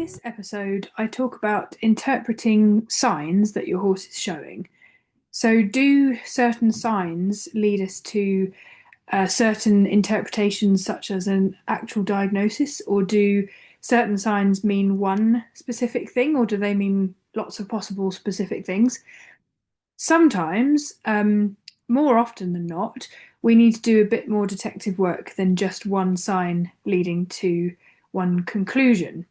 this episode, I talk about interpreting signs that your horse is showing. So, do certain signs lead us to certain interpretations, such as an actual diagnosis, or do certain signs mean one specific thing, or do they mean lots of possible specific things? Sometimes, more often than not, we need to do a bit more detective work than just one sign leading to one conclusion.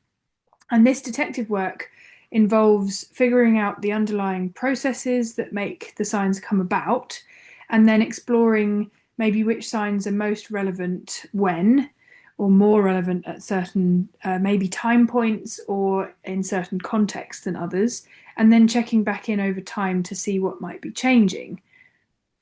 And this detective work involves figuring out the underlying processes that make the signs come about, and then exploring maybe which signs are most relevant when, or more relevant at certain maybe time points or in certain contexts than others, and then checking back in over time to see what might be changing.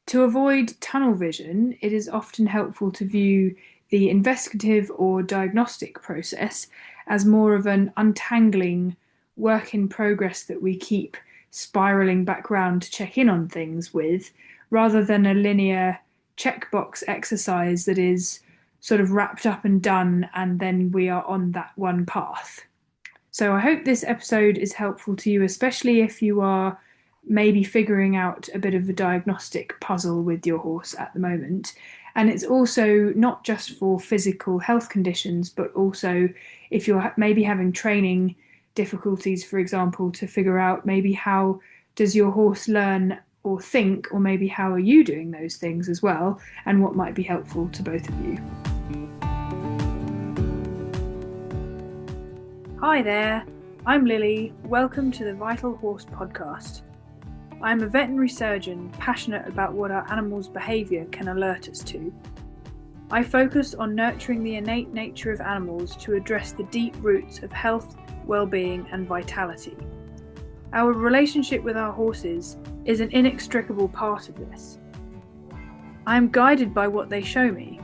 To avoid tunnel vision, it is often helpful to view the investigative or diagnostic process as more of an untangling work in progress that we keep spiraling back round to check in on things with, rather than a linear checkbox exercise that is sort of wrapped up and done, and then we are on that one path. So I hope this episode is helpful to you, especially if you are maybe figuring out a bit of a diagnostic puzzle with your horse at the moment. And it's also not just for physical health conditions, but also if you're maybe having training difficulties, for example, to figure out maybe how does your horse learn or think, or maybe how are you doing those things as well, and what might be helpful to both of you. Hi there, I'm Lily. Welcome to the Vital Horse podcast. I'm a veterinary surgeon passionate about what our animals' behaviour can alert us to. I focus on nurturing the innate nature of animals to address the deep roots of health, well-being and vitality. Our relationship with our horses is an inextricable part of this. I am guided by what they show me.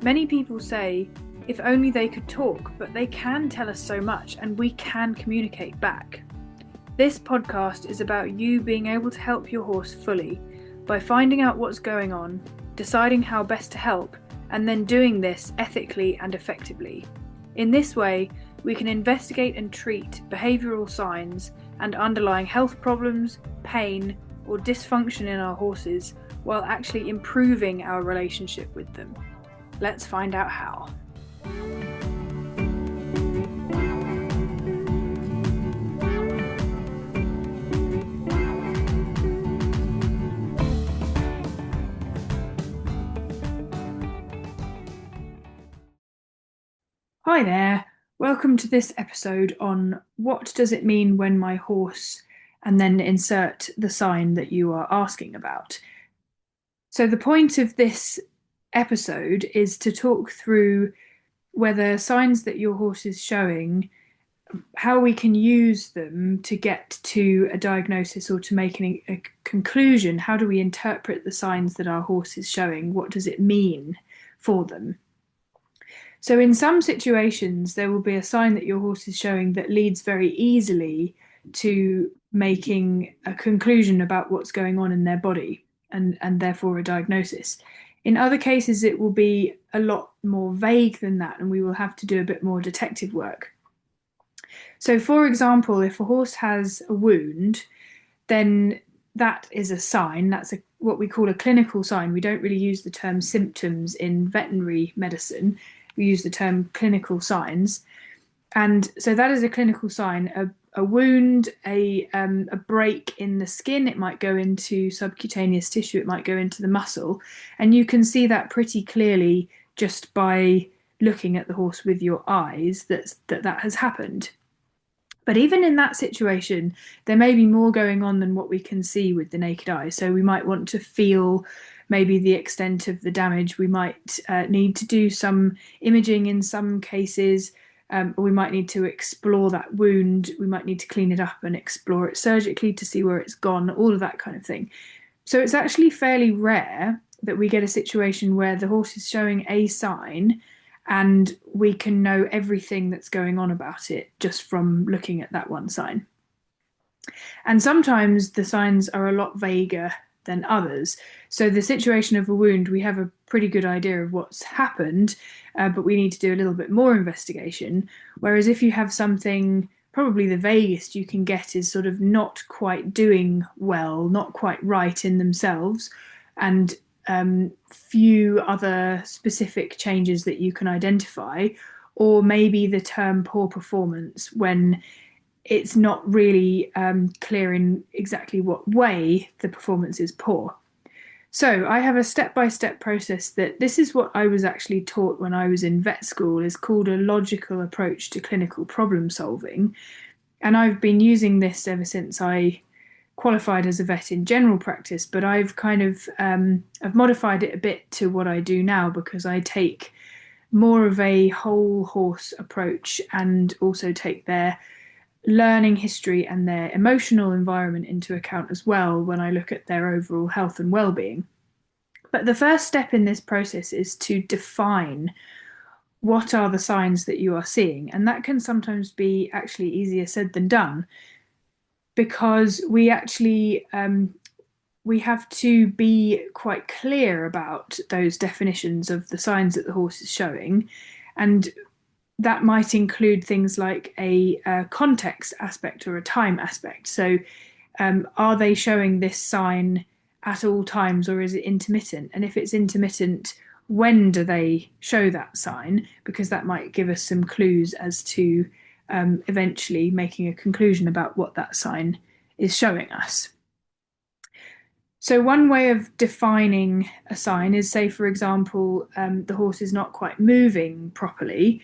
Many people say, if only they could talk, but they can tell us so much and we can communicate back. This podcast is about you being able to help your horse fully by finding out what's going on, deciding how best to help, and then doing this ethically and effectively. In this way, we can investigate and treat behavioural signs and underlying health problems, pain, or dysfunction in our horses while actually improving our relationship with them. Let's find out how. Hi there, welcome to this episode on what does it mean when my horse, and then insert the sign that you are asking about. So the point of this episode is to talk through whether signs that your horse is showing, how we can use them to get to a diagnosis or to make a conclusion. How do we interpret the signs that our horse is showing? What does it mean for them? So in some situations, there will be a sign that your horse is showing that leads very easily to making a conclusion about what's going on in their body and therefore a diagnosis. In other cases, it will be a lot more vague than that, and we will have to do a bit more detective work. So for example, if a horse has a wound, then that is a sign. That's what we call a clinical sign. We don't really use the term symptoms in veterinary medicine. We use the term clinical signs. And so that is a clinical sign. A wound, a break in the skin, it might go into subcutaneous tissue, it might go into the muscle. And you can see that pretty clearly just by looking at the horse with your eyes that has happened. But even in that situation, there may be more going on than what we can see with the naked eye. So we might want to feel maybe the extent of the damage. We might need to do some imaging in some cases, or we might need to explore that wound. We might need to clean it up and explore it surgically to see where it's gone, all of that kind of thing. So it's actually fairly rare that we get a situation where the horse is showing a sign and we can know everything that's going on about it just from looking at that one sign. And sometimes the signs are a lot vaguer than others. So the situation of a wound, we have a pretty good idea of what's happened, but we need to do a little bit more investigation. Whereas if you have something probably the vaguest you can get is sort of not quite doing well, not quite right in themselves, and few other specific changes that you can identify, or maybe the term poor performance when it's not really clear in exactly what way the performance is poor. So I have a step-by-step process that this is what I was actually taught when I was in vet school is called a logical approach to clinical problem solving. And I've been using this ever since I qualified as a vet in general practice, but I've kind of I've modified it a bit to what I do now because I take more of a whole horse approach and also take their learning history and their emotional environment into account as well when I look at their overall health and well-being. But the first step in this process is to define what are the signs that you are seeing. And that can sometimes be actually easier said than done because we have to be quite clear about those definitions of the signs that the horse is showing. And that might include things like a context aspect or a time aspect. So, are they showing this sign at all times or is it intermittent? And if it's intermittent, when do they show that sign? Because that might give us some clues as to eventually making a conclusion about what that sign is showing us. So, one way of defining a sign is, say, for example, the horse is not quite moving properly,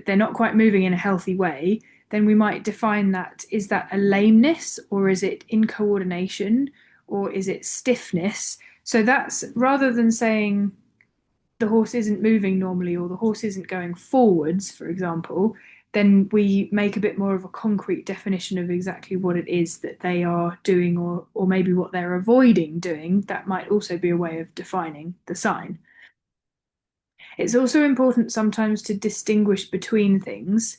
they're not quite moving in a healthy way, then we might define that, is that a lameness or is it incoordination or is it stiffness? So that's rather than saying the horse isn't moving normally or the horse isn't going forwards, for example, then we make a bit more of a concrete definition of exactly what it is that they are doing or maybe what they're avoiding doing. That might also be a way of defining the sign. It's also important sometimes to distinguish between things.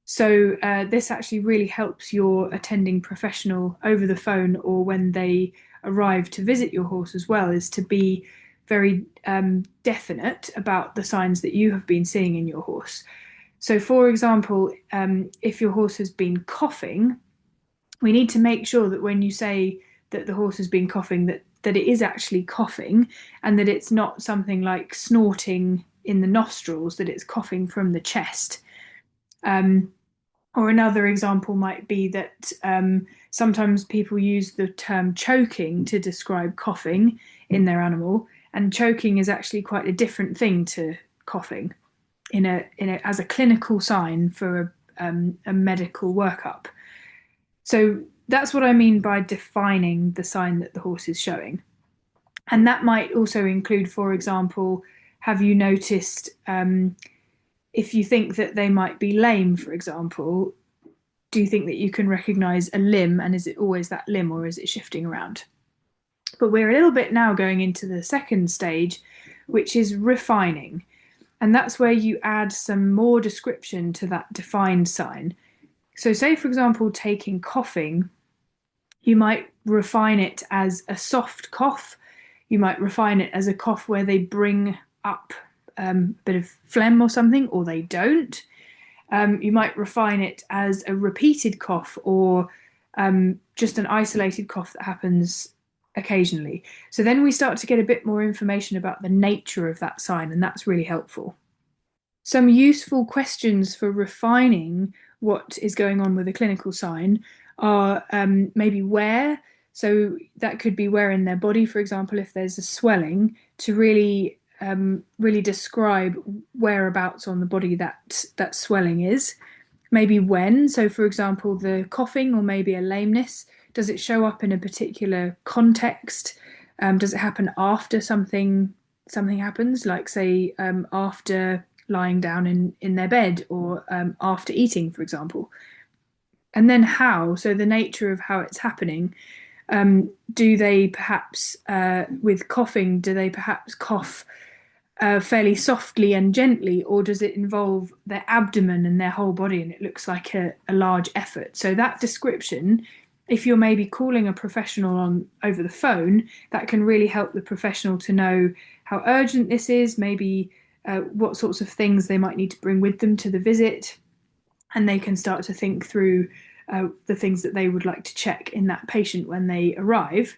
So, this actually really helps your attending professional over the phone or when they arrive to visit your horse as well, is to be very definite about the signs that you have been seeing in your horse. So, for example, if your horse has been coughing, we need to make sure that when you say that the horse has been coughing, that it is actually coughing and that it's not something like snorting in the nostrils, that it's coughing from the chest. Um, or another example might be that sometimes people use the term choking to describe coughing in their animal, and choking is actually quite a different thing to coughing as a clinical sign for a medical workup. So that's what I mean by defining the sign that the horse is showing. And that might also include, for example, have you noticed if you think that they might be lame, for example, do you think that you can recognize a limb and is it always that limb or is it shifting around? But we're a little bit now going into the second stage, which is refining. And that's where you add some more description to that defined sign. So, say, for example, taking coughing, you might refine it as a soft cough. You might refine it as a cough where they bring up a bit of phlegm or something, or they don't. You might refine it as a repeated cough or just an isolated cough that happens occasionally. So then we start to get a bit more information about the nature of that sign, and that's really helpful. Some useful questions for refining what is going on with a clinical sign are maybe where. So that could be where in their body, for example, if there's a swelling, to really describe whereabouts on the body that swelling is. Maybe when. So, for example, the coughing or maybe a lameness, does it show up in a particular context? Does it happen after something happens, like say after lying down in their bed or after eating, for example? And then how, so the nature of how it's happening. Do they perhaps, with coughing, do they perhaps cough fairly softly and gently, or does it involve their abdomen and their whole body and it looks like a large effort? So that description, if you're maybe calling a professional on over the phone, that can really help the professional to know how urgent this is, maybe what sorts of things they might need to bring with them to the visit. and they can start to think through the things that they would like to check in that patient when they arrive.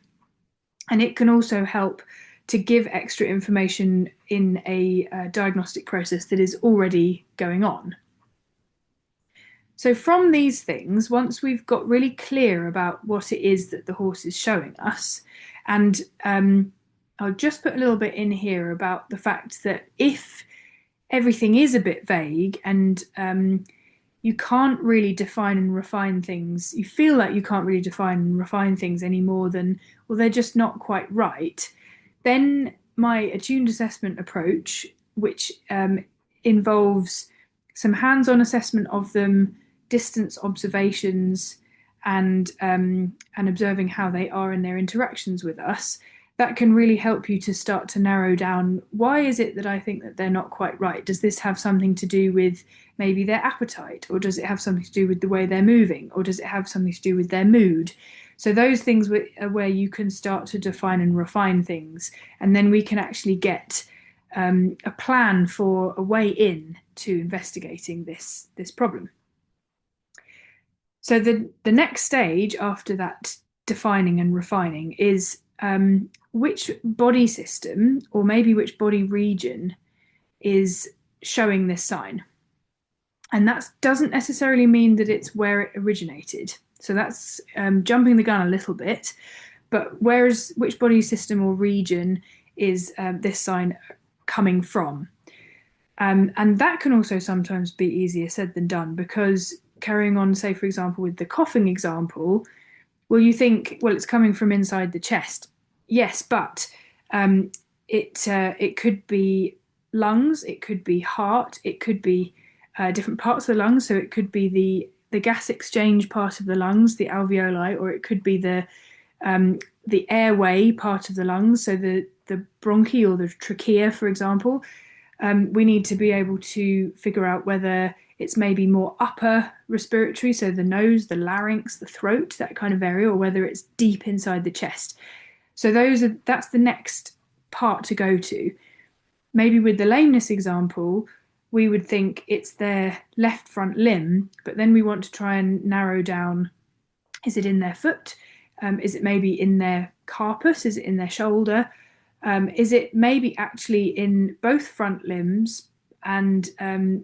And it can also help to give extra information in a diagnostic process that is already going on. So, from these things, once we've got really clear about what it is that the horse is showing us, and I'll just put a little bit in here about the fact that if everything is a bit vague and you can't really define and refine things, you feel like you can't really define and refine things any more than, well, they're just not quite right, then my attuned assessment approach, which involves some hands-on assessment of them, distance observations, and observing how they are in their interactions with us, that can really help you to start to narrow down, why is it that I think that they're not quite right? Does this have something to do with maybe their appetite, or does it have something to do with the way they're moving, or does it have something to do with their mood? So those things are where you can start to define and refine things, and then we can actually get a plan for a way in to investigating this problem. So the next stage after that defining and refining is which body system or maybe which body region is showing this sign. And that doesn't necessarily mean that it's where it originated. So that's jumping the gun a little bit. But which body system or region is this sign coming from? And that can also sometimes be easier said than done, because carrying on, say, for example, with the coughing example, well, you think, well, it's coming from inside the chest. Yes, but it could be lungs, it could be heart, it could be different parts of the lungs. So it could be the gas exchange part of the lungs, the alveoli, or it could be the airway part of the lungs, so the bronchi or the trachea, for example. We need to be able to figure out whether it's maybe more upper respiratory, so the nose, the larynx, the throat, that kind of area, or whether it's deep inside the chest. So that's the next part to go to. Maybe with the lameness example, we would think it's their left front limb, but then we want to try and narrow down, is it in their foot? Is it maybe in their carpus? Is it in their shoulder? Is it maybe actually in both front limbs, and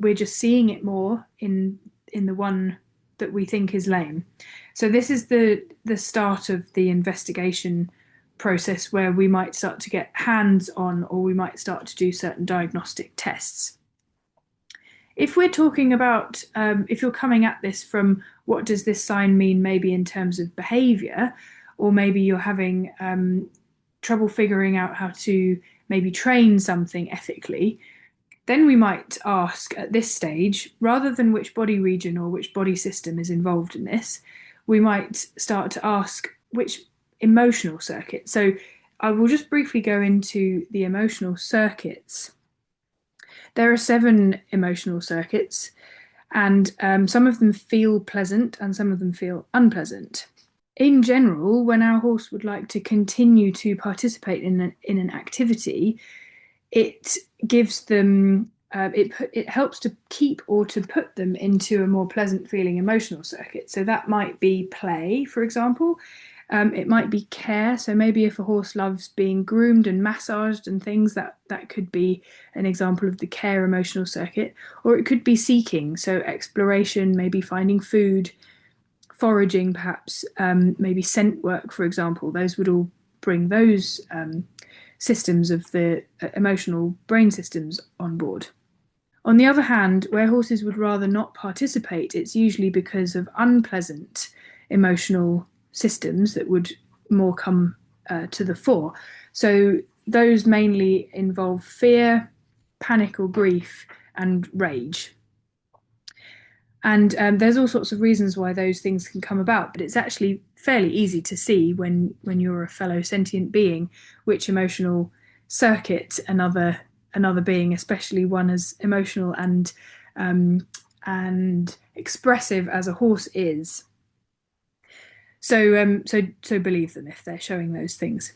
we're just seeing it more in the one that we think is lame? So this is the start of the investigation process, where we might start to get hands on, or we might start to do certain diagnostic tests. If we're talking about, if you're coming at this from what does this sign mean, maybe in terms of behaviour, or maybe you're having trouble figuring out how to maybe train something ethically, then we might ask at this stage, rather than which body region or which body system is involved in this, we might start to ask which emotional circuit. So I will just briefly go into the emotional circuits. There are 7 emotional circuits, and some of them feel pleasant and some of them feel unpleasant. In general, when our horse would like to continue to participate in an activity, it gives them it helps to keep or to put them into a more pleasant feeling emotional circuit. So that might be play, for example. It might be care. So maybe if a horse loves being groomed and massaged and things, that could be an example of the care emotional circuit. Or it could be seeking, so exploration, maybe finding food, foraging, perhaps, maybe scent work, for example. Those would all bring those systems of the emotional brain systems on board. On the other hand, where horses would rather not participate, it's usually because of unpleasant emotional systems that would more come to the fore. So those mainly involve fear, panic or grief, and rage. And there's all sorts of reasons why those things can come about, but it's actually fairly easy to see when you're a fellow sentient being which emotional circuit another being, especially one as emotional and expressive as a horse is. So believe them if they're showing those things,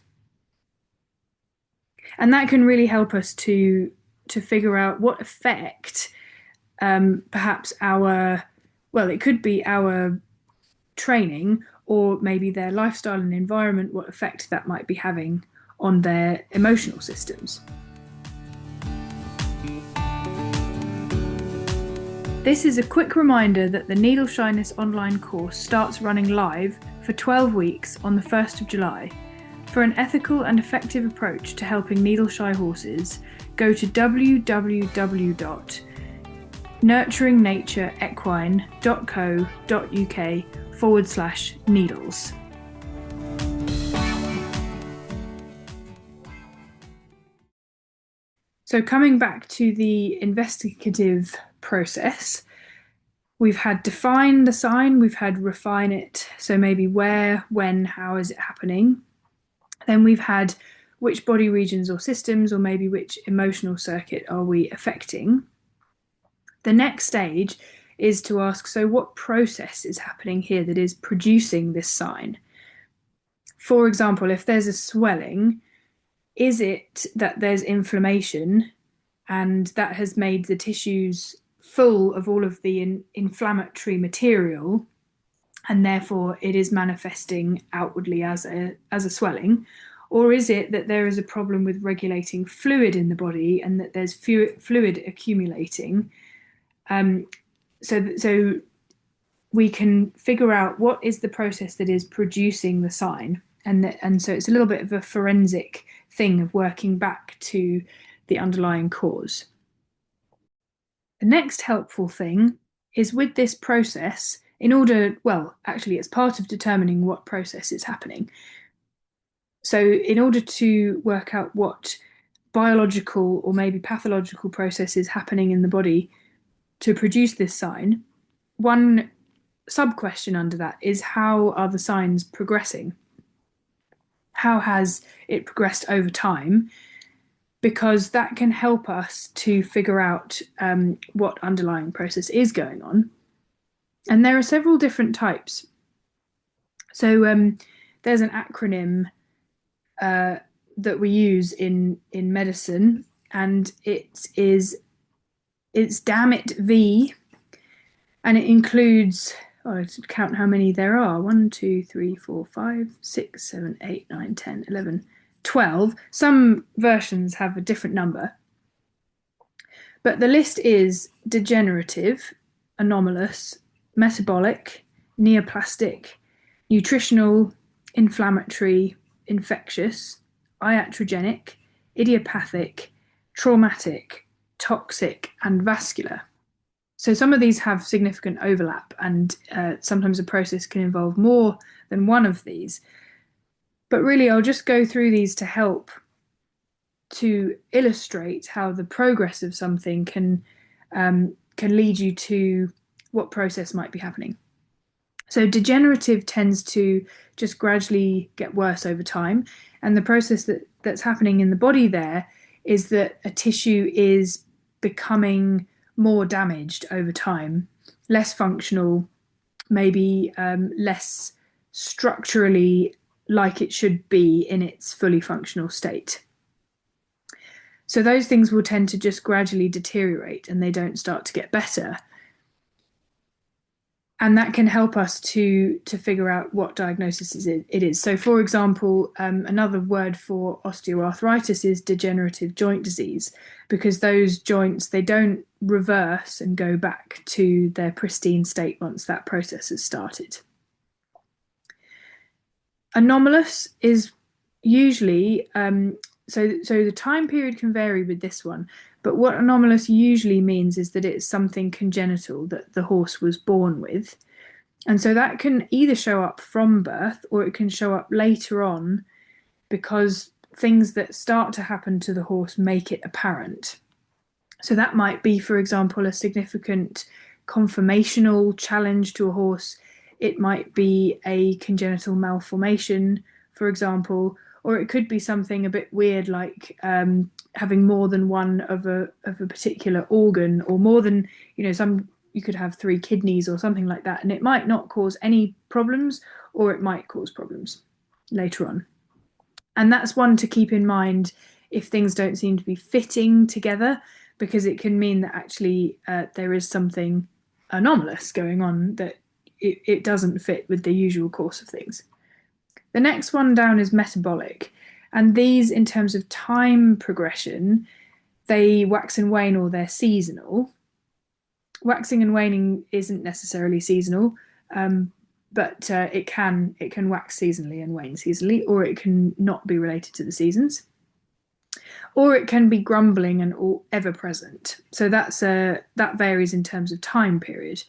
and that can really help us to figure out what effect perhaps our well, it could be our training or maybe their lifestyle and environment, what effect that might be having on their emotional systems. This is a quick reminder that the Needle Shyness online course starts running live for 12 weeks on the 1st of July. For an ethical and effective approach to helping needle-shy horses, go to www.nurturingnatureequine.co.uk/needles. So coming back to the investigative process, we've had define the sign, we've had refine it, so maybe where, when, how is it happening. Then we've had which body regions or systems, or maybe which emotional circuit are we affecting. The next stage is to ask, so what process is happening here that is producing this sign? For example, if there's a swelling, is it that there's inflammation and that has made the tissues full of all of the inflammatory material, and therefore it is manifesting outwardly as a swelling? Or is it that there is a problem with regulating fluid in the body and that there's fluid accumulating? So we can figure out what is the process that is producing the sign. And so it's a little bit of a forensic thing of working back to the underlying cause. The next helpful thing is with this process, in order, well, actually, it's part of determining what process is happening. So, in order to work out what biological or maybe pathological process is happening in the body to produce this sign, one sub question under that is, how are the signs progressing? How has it progressed over time? Because that can help us to figure out what underlying process is going on. And there are several different types. So there's an acronym that we use in medicine, and it's damn it V, and it includes, I should count how many there are: 1, 2, 3, 4, 5, 6, 7, 8, 9, 10, 11, 12. Some versions have a different number. But the list is degenerative, anomalous, metabolic, neoplastic, nutritional, inflammatory, infectious, iatrogenic, idiopathic, traumatic, toxic, and vascular. So some of these have significant overlap, and sometimes a process can involve more than one of these. But really, I'll just go through these to help to illustrate how the progress of something can lead you to what process might be happening. So degenerative tends to just gradually get worse over time, and the process that's happening in the body there is that a tissue is becoming more damaged over time, less functional, maybe less structurally like it should be in its fully functional state. So those things will tend to just gradually deteriorate and they don't start to get better. And that can help us to figure out what diagnosis it is. So, for example, another word for osteoarthritis is degenerative joint disease, because those joints, they don't reverse and go back to their pristine state once that process has started. Anomalous is usually, so the time period can vary with this one, but what anomalous usually means is that it's something congenital that the horse was born with. And so that can either show up from birth or it can show up later on because things that start to happen to the horse make it apparent. So that might be, for example, a significant conformational challenge to a horse. It might be a congenital malformation, for example, or it could be something a bit weird like having more than one of a particular organ, or more than, you could have 3 kidneys or something like that, and it might not cause any problems, or it might cause problems later on. And that's one to keep in mind if things don't seem to be fitting together, because it can mean that actually there is something anomalous going on, that it doesn't fit with the usual course of things. The next one down is metabolic. And these, in terms of time progression, they wax and wane, or they're seasonal. Waxing and waning isn't necessarily seasonal, but it can wax seasonally and wane seasonally, or it can not be related to the seasons, or it can be grumbling and all ever present. So that varies in terms of time period.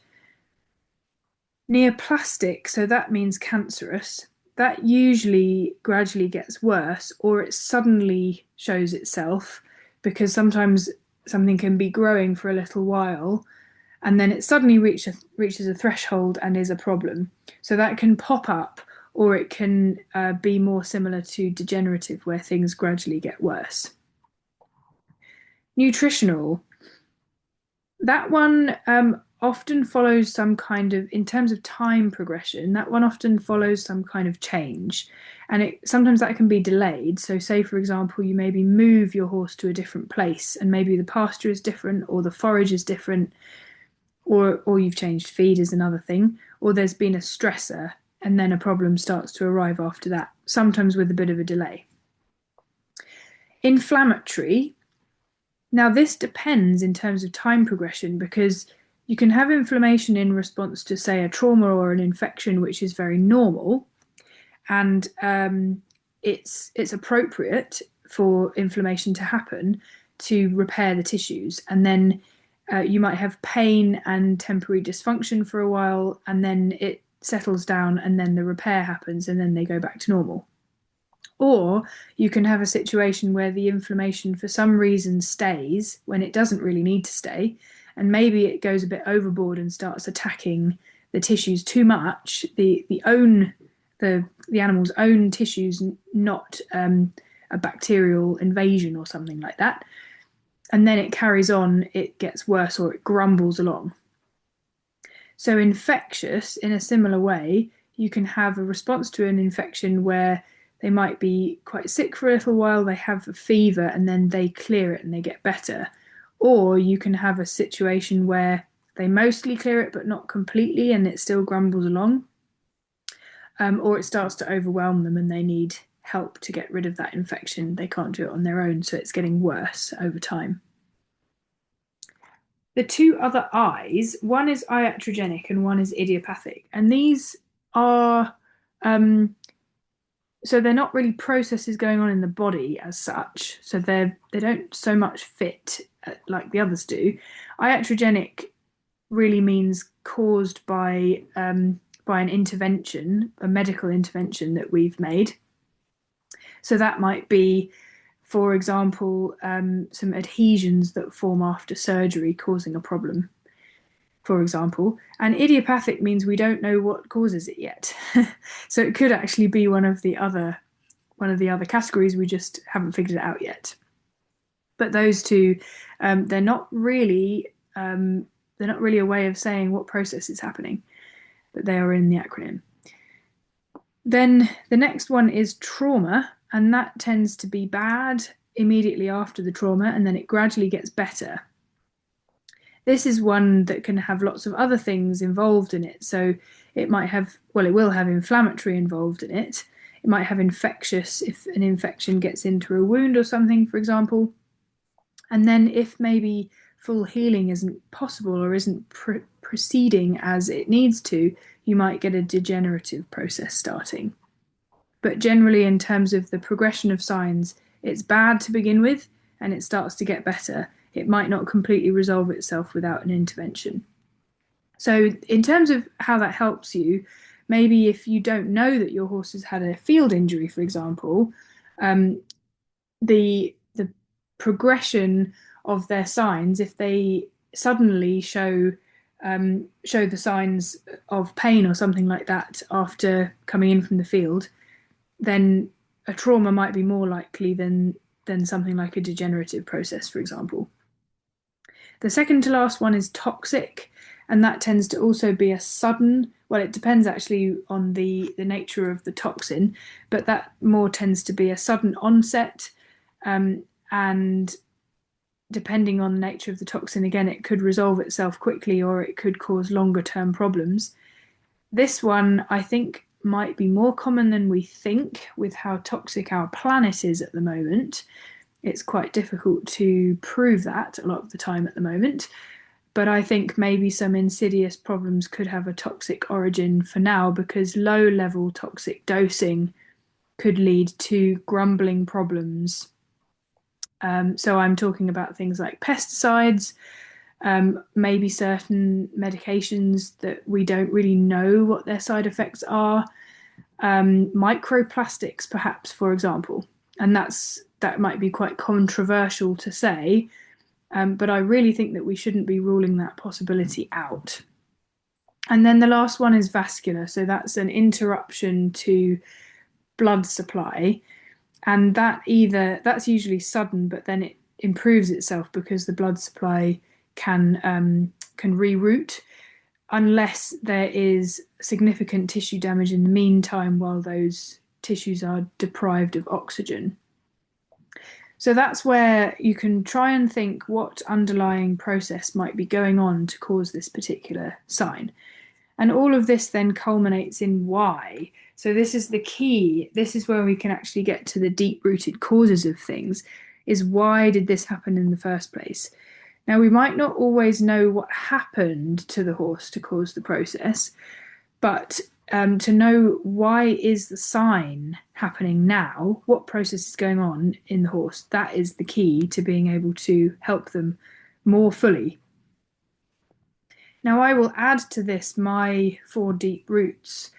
Neoplastic, so that means cancerous. That usually gradually gets worse, or it suddenly shows itself, because sometimes something can be growing for a little while and then it suddenly reaches a threshold and is a problem. So that can pop up, or it can be more similar to degenerative, where things gradually get worse. Nutritional, that one often follows some kind of, in terms of time progression, that one often follows some kind of change. And sometimes that can be delayed. So say, for example, you maybe move your horse to a different place, and maybe the pasture is different, or the forage is different, or you've changed feed is another thing, or there's been a stressor and then a problem starts to arrive after that, sometimes with a bit of a delay. Inflammatory. Now, this depends in terms of time progression, because you can have inflammation in response to, say, a trauma or an infection, which is very normal, and it's appropriate for inflammation to happen to repair the tissues. And then you might have pain and temporary dysfunction for a while, and then it settles down, and then the repair happens, and then they go back to normal. Or you can have a situation where the inflammation for some reason stays when it doesn't really need to stay, and maybe it goes a bit overboard and starts attacking the tissues too much, the animal's own tissues, not a bacterial invasion or something like that. And then it carries on, it gets worse, or it grumbles along. So infectious, in a similar way, you can have a response to an infection where they might be quite sick for a little while, they have a fever, and then they clear it and they get better. Or you can have a situation where they mostly clear it but not completely, and it still grumbles along. Or it starts to overwhelm them and they need help to get rid of that infection. They can't do it on their own, so it's getting worse over time. The two other I's, one is iatrogenic and one is idiopathic, and these are so they're not really processes going on in the body as such, so they don't so much fit like the others do. Iatrogenic really means caused by an intervention, a medical intervention that we've made. So that might be, for example, some adhesions that form after surgery causing a problem, for example. And idiopathic means we don't know what causes it yet. So it could actually be one of the other categories, we just haven't figured it out yet. But those two, they're not really a way of saying what process is happening, but they are in the acronym. Then the next one is trauma, and that tends to be bad immediately after the trauma, and then it gradually gets better. This is one that can have lots of other things involved in it. So it might have, well, it will have inflammatory involved in it. It might have infectious if an infection gets into a wound or something, for example. And then if maybe full healing isn't possible or isn't proceeding as it needs to, you might get a degenerative process starting. But generally, in terms of the progression of signs, it's bad to begin with, and it starts to get better. It might not completely resolve itself without an intervention. So in terms of how that helps you, maybe if you don't know that your horse has had a field injury, for example, the progression of their signs, if they suddenly show the signs of pain or something like that after coming in from the field, then a trauma might be more likely than something like a degenerative process, for example. The second to last one is toxic, and that tends to also be a sudden, well, it depends actually on the nature of the toxin, but that more tends to be a sudden onset, and depending on the nature of the toxin, again, it could resolve itself quickly or it could cause longer term problems. This one, I think, might be more common than we think with how toxic our planet is at the moment. It's quite difficult to prove that a lot of the time at the moment. But I think maybe some insidious problems could have a toxic origin for now because low level toxic dosing could lead to grumbling problems. So I'm talking about things like pesticides, maybe certain medications that we don't really know what their side effects are, microplastics, perhaps, for example. And that might be quite controversial to say, but I really think that we shouldn't be ruling that possibility out. And then the last one is vascular. So that's an interruption to blood supply. And that's usually sudden, but then it improves itself because the blood supply can reroute unless there is significant tissue damage in the meantime while those tissues are deprived of oxygen. So that's where you can try and think what underlying process might be going on to cause this particular sign. And all of this then culminates in why. So this is the key. This is where we can actually get to the deep-rooted causes of things, is why did this happen in the first place? Now, we might not always know what happened to the horse to cause the process, but to know why is the sign happening now, what process is going on in the horse, that is the key to being able to help them more fully. Now, I will add to this my 4 deep roots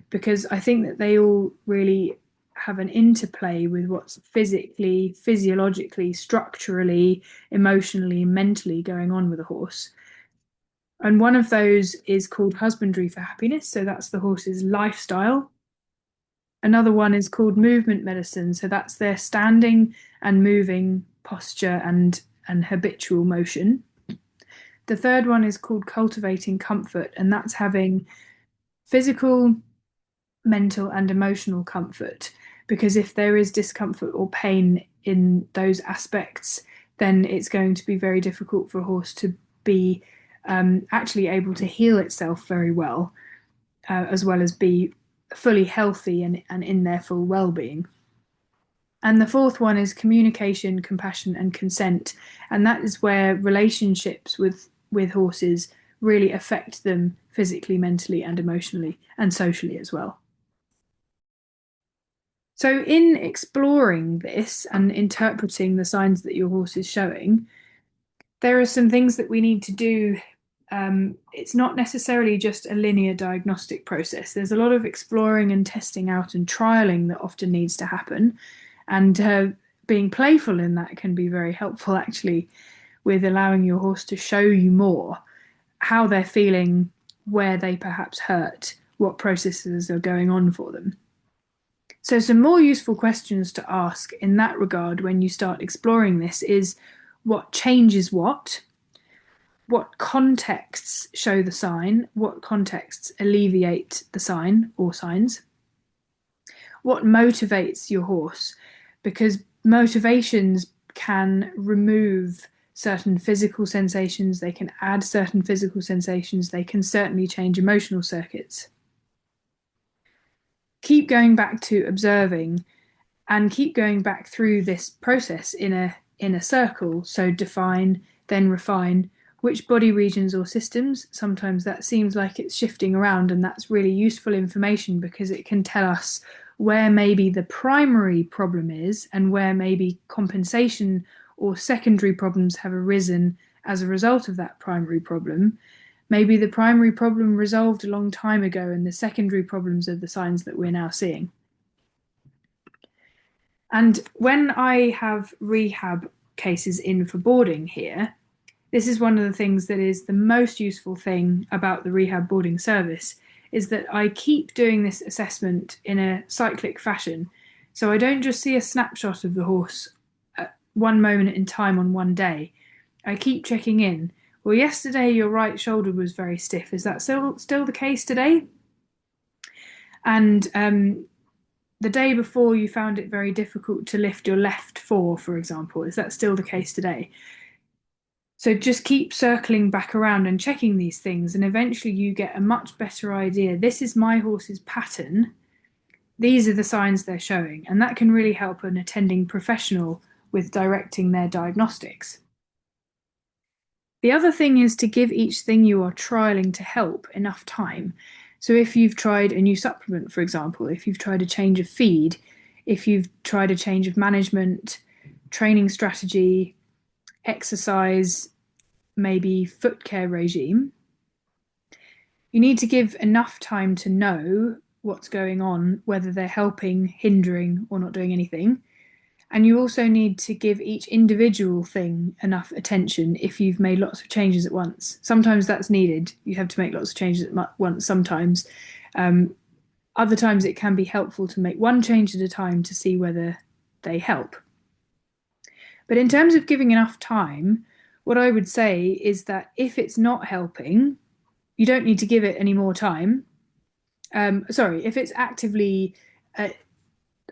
because I think that they all really have an interplay with what's physically, physiologically, structurally, emotionally, mentally going on with a horse. And one of those is called husbandry for happiness. So that's the horse's lifestyle. Another one is called movement medicine. So that's their standing and moving posture and habitual motion. The third one is called cultivating comfort, and that's having physical, mental, and emotional comfort. Because if there is discomfort or pain in those aspects, then it's going to be very difficult for a horse to be actually able to heal itself very well, as well as be fully healthy and in their full well-being. And the fourth one is communication, compassion, and consent. And that is where relationships with horses really affect them physically, mentally, and emotionally, and socially as well. So, in exploring this and interpreting the signs that your horse is showing, there are some things that we need to do. It's not necessarily just a linear diagnostic process. There's a lot of exploring and testing out and trialing that often needs to happen. And being playful in that can be very helpful, actually, with allowing your horse to show you more how they're feeling, where they perhaps hurt, what processes are going on for them. So, some more useful questions to ask in that regard when you start exploring this is what changes what contexts show the sign, what contexts alleviate the sign or signs, what motivates your horse, because motivations can remove certain physical sensations, they can add certain physical sensations, they can certainly change emotional circuits. Keep going back to observing and keep going back through this process in a circle. So define, then refine which body regions or systems. Sometimes that seems like it's shifting around, and that's really useful information because it can tell us where maybe the primary problem is and where maybe compensation or secondary problems have arisen as a result of that primary problem. Maybe the primary problem resolved a long time ago and the secondary problems are the signs that we're now seeing. And when I have rehab cases in for boarding here, this is one of the things that is the most useful thing about the rehab boarding service is that I keep doing this assessment in a cyclic fashion. So I don't just see a snapshot of the horse at one moment in time on one day. I keep checking in. Well, yesterday your right shoulder was very stiff. Is that still the case today? And the day before you found it very difficult to lift your left fore, for example. Is that still the case today? So just keep circling back around and checking these things, and eventually you get a much better idea. This is my horse's pattern. These are the signs they're showing, and that can really help an attending professional with directing their diagnostics. The other thing is to give each thing you are trialing to help enough time. So if you've tried a new supplement, for example, if you've tried a change of feed, if you've tried a change of management, training strategy, exercise, maybe foot care regime, you need to give enough time to know what's going on, whether they're helping, hindering, or not doing anything. And you also need to give each individual thing enough attention if you've made lots of changes at once. Sometimes that's needed. You have to make lots of changes at once sometimes. Um, Other times it can be helpful to make one change at a time to see whether they help. But in terms of giving enough time, what I would say is that if it's not helping, you don't need to give it any more time. Sorry, if it's actively,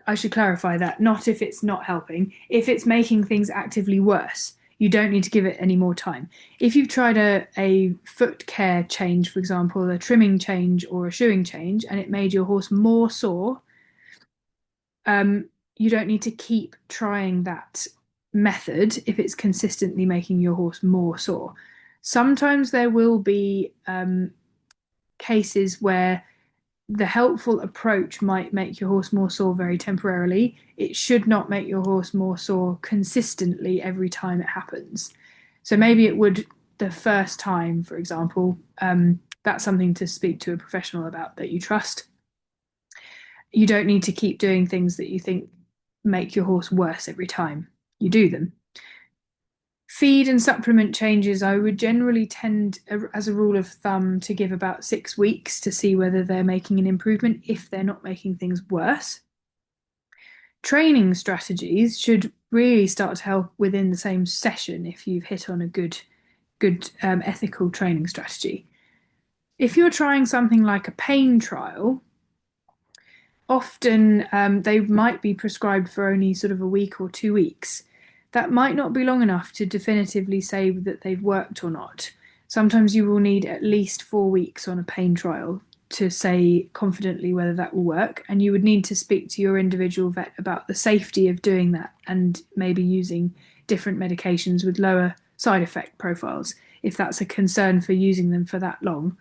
I should clarify that, not if it's not helping. If it's making things actively worse, you don't need to give it any more time. If you've tried a foot care change, for example, a trimming change or a shoeing change, and it made your horse more sore, you don't need to keep trying that method if it's consistently making your horse more sore. Sometimes there will be cases where the helpful approach might make your horse more sore very temporarily. It should not make your horse more sore consistently every time it happens. So maybe it would the first time, for example. That's something to speak to a professional about that you trust. You don't need to keep doing things that you think make your horse worse every time you do them. Feed and supplement changes, I would generally tend, as a rule of thumb, to give about 6 weeks to see whether they're making an improvement if they're not making things worse. Training strategies should really start to help within the same session if you've hit on a good ethical training strategy. If you're trying something like a pain trial, often they might be prescribed for only sort of a week or 2 weeks. That might not be long enough to definitively say that they've worked or not. Sometimes you will need at least 4 weeks on a pain trial to say confidently whether that will work, and you would need to speak to your individual vet about the safety of doing that and maybe using different medications with lower side effect profiles if that's a concern for using them for that long.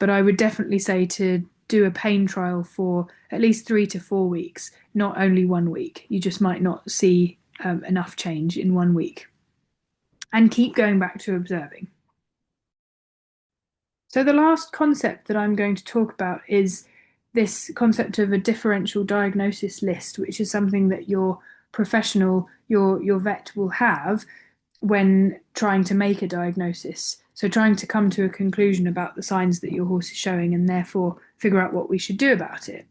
But I would definitely say to do a pain trial for at least 3 to 4 weeks, not only 1 week. You just might not see enough change in 1 week. And keep going back to observing. So, the last concept that I'm going to talk about is this concept of a differential diagnosis list, which is something that your professional, your vet will have when trying to make a diagnosis. So, trying to come to a conclusion about the signs that your horse is showing and therefore figure out what we should do about it.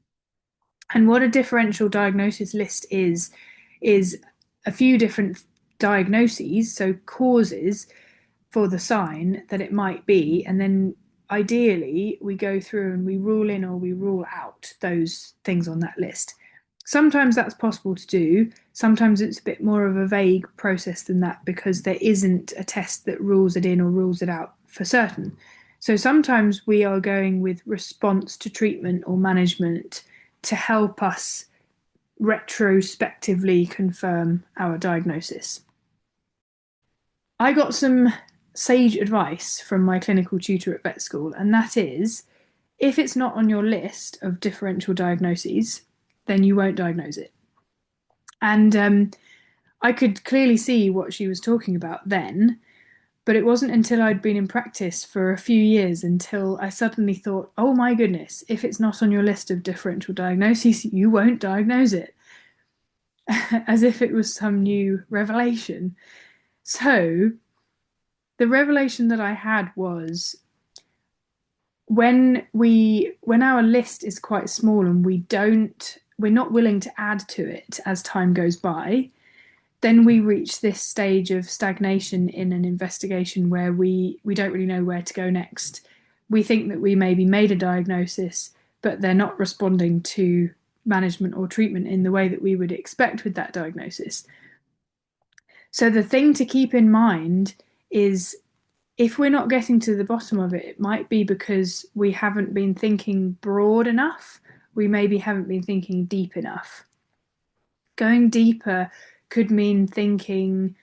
And what a differential diagnosis list is a few different diagnoses, so causes for the sign that it might be, and then ideally we go through and we rule in or we rule out those things on that list. Sometimes that's possible to do. Sometimes it's a bit more of a vague process than that because there isn't a test that rules it in or rules it out for certain. So sometimes we are going with response to treatment or management to help us retrospectively confirm our diagnosis. I got some sage advice from my clinical tutor at vet school, and that is if it's not on your list of differential diagnoses, then you won't diagnose it. And I could clearly see what she was talking about then, but it wasn't until I'd been in practice for a few years until I suddenly thought, oh my goodness, if it's not on your list of differential diagnoses, you won't diagnose it. As if it was some new revelation. So, the revelation that I had was when our list is quite small and we're not willing to add to it as time goes by, then we reach this stage of stagnation in an investigation where we don't really know where to go next. We think that we maybe made a diagnosis, but they're not responding to management or treatment in the way that we would expect with that diagnosis. So the thing to keep in mind is if we're not getting to the bottom of it, it might be because we haven't been thinking broad enough. We maybe haven't been thinking deep enough. Going deeper could mean thinking,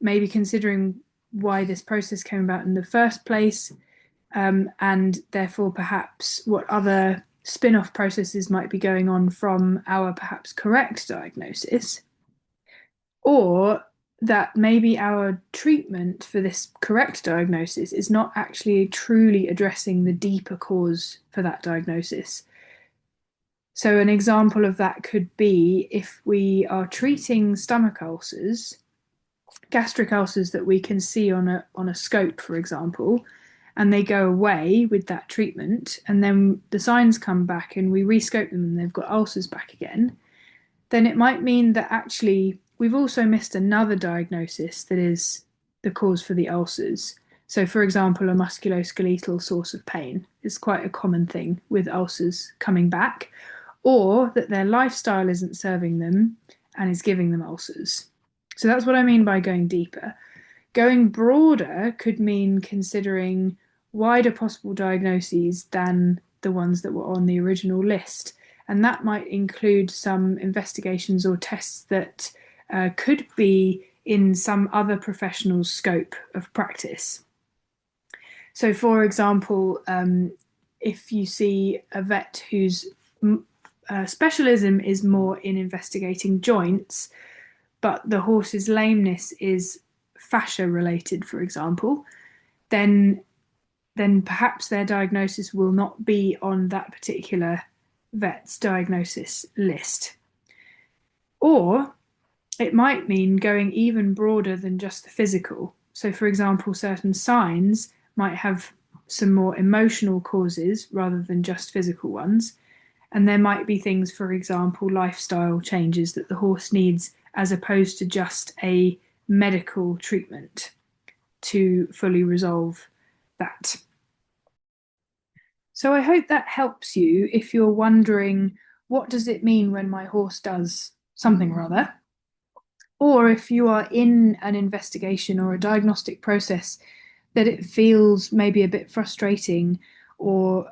maybe considering why this process came about in the first place, and therefore perhaps what other spin-off processes might be going on from our perhaps correct diagnosis, or that maybe our treatment for this correct diagnosis is not actually truly addressing the deeper cause for that diagnosis. So an example of that could be if we are treating stomach ulcers, gastric ulcers that we can see on a scope, for example, and they go away with that treatment, and then the signs come back and we rescope them and they've got ulcers back again, then it might mean that actually we've also missed another diagnosis that is the cause for the ulcers. So, for example, a musculoskeletal source of pain is quite a common thing with ulcers coming back, or that their lifestyle isn't serving them and is giving them ulcers. So that's what I mean by going deeper. Going broader could mean considering wider possible diagnoses than the ones that were on the original list. And that might include some investigations or tests that could be in some other professional's scope of practice. So, for example, if you see a vet whose specialism is more in investigating joints, but the horse's lameness is fascia related, for example, then perhaps their diagnosis will not be on that particular vet's diagnosis list. Or it might mean going even broader than just the physical. So, for example, certain signs might have some more emotional causes rather than just physical ones. And there might be things, for example, lifestyle changes that the horse needs as opposed to just a medical treatment to fully resolve that. So I hope that helps you if you're wondering, what does it mean when my horse does something or other? Or if you are in an investigation or a diagnostic process that it feels maybe a bit frustrating, or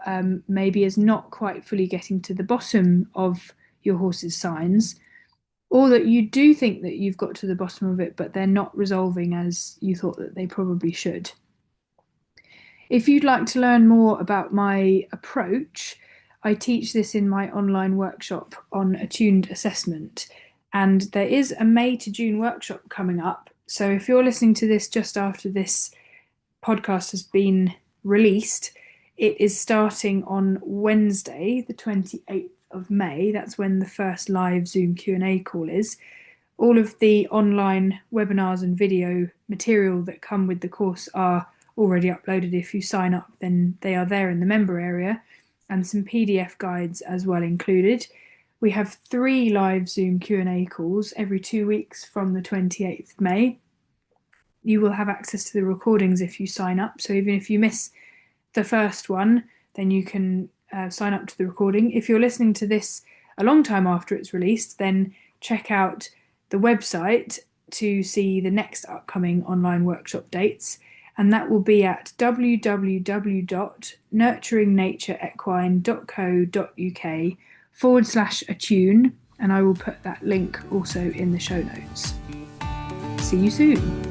maybe is not quite fully getting to the bottom of your horse's signs, or that you do think that you've got to the bottom of it, but they're not resolving as you thought that they probably should. If you'd like to learn more about my approach, I teach this in my online workshop on attuned assessment. And there is a May to June workshop coming up. So if you're listening to this just after this podcast has been released, it is starting on Wednesday, the 28th of May. That's when the first live Zoom Q&A call is. All of the online webinars and video material that come with the course are already uploaded. If you sign up, then they are there in the member area, and some PDF guides as well included. We have 3 live Zoom Q&A calls every 2 weeks from the 28th of May. You will have access to the recordings if you sign up. So even if you miss the first one, then you can sign up to the recording. If you're listening to this a long time after it's released, then check out the website to see the next upcoming online workshop dates. And that will be at www.nurturingnatureequine.co.uk/attune, and I will put that link also in the show notes. See you soon.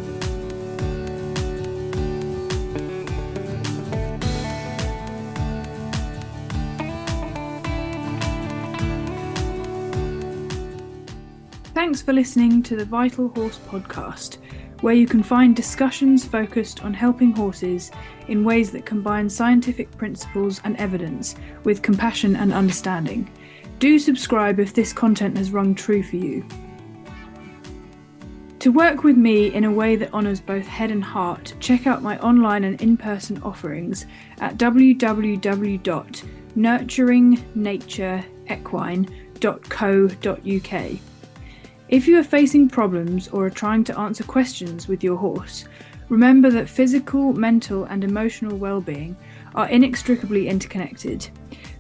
Thanks for listening to the Vital Horse podcast, where you can find discussions focused on helping horses in ways that combine scientific principles and evidence with compassion and understanding. Do subscribe if this content has rung true for you. To work with me in a way that honours both head and heart, check out my online and in-person offerings at www.nurturingnatureequine.co.uk. If you are facing problems or are trying to answer questions with your horse, remember that physical, mental and emotional well-being are inextricably interconnected,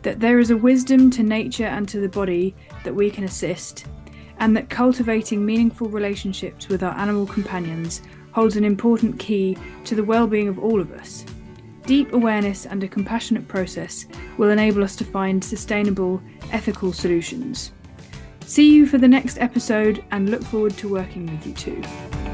that there is a wisdom to nature and to the body that we can assist, and that cultivating meaningful relationships with our animal companions holds an important key to the well-being of all of us. Deep awareness and a compassionate process will enable us to find sustainable, ethical solutions. See you for the next episode and look forward to working with you too.